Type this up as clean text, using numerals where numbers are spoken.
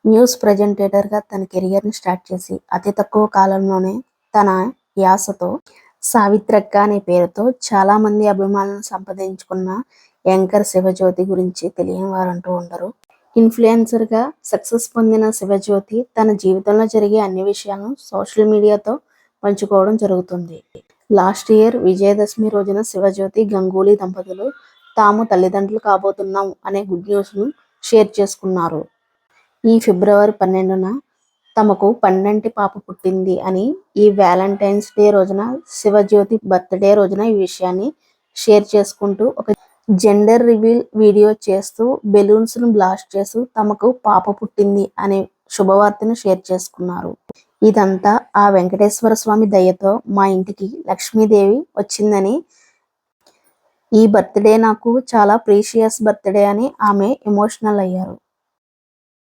News ప్రెజెంటేటర్గా తన కెరియర్ని start చేసి అతి తక్కువ కాలంలోనే తన యాసతో సావిత్రక్క అనే పేరుతో చాలామంది అభిమానులను సంపాదించుకున్న యాంకర్ శివజ్యోతి గురించి తెలియని వారంటూ ఉండరు. ఇన్ఫ్లుయెన్సర్గా సక్సెస్ పొందిన శివజ్యోతి తన జీవితంలో జరిగే అన్ని విషయాలను సోషల్ మీడియాతో పంచుకోవడం జరుగుతుంది. లాస్ట్ ఇయర్ విజయదశమి రోజున శివజ్యోతి గంగూలీ దంపతులు తాము తల్లిదండ్రులు కాబోతున్నాం అనే గుడ్ న్యూస్ను షేర్ చేసుకున్నారు. ఈ ఫిబ్రవరి 12న తమకు పండంటి పాప పుట్టింది అని ఈ వ్యాలంటైన్స్ డే రోజున శివజ్యోతి బర్త్డే రోజున ఈ విషయాన్ని షేర్ చేసుకుంటూ ఒక జెండర్ రివీల్ వీడియో చేస్తూ బెలూన్స్ను బ్లాస్ట్ చేస్తూ తమకు పాప పుట్టింది అనే శుభవార్తను షేర్ చేసుకున్నారు. ఇదంతా ఆ వెంకటేశ్వర స్వామి దయతో మా ఇంటికి లక్ష్మీదేవి వచ్చిందని, ఈ బర్త్డే నాకు చాలా ప్రీషియస్ బర్త్డే అని ఆమె ఎమోషనల్ అయ్యారు.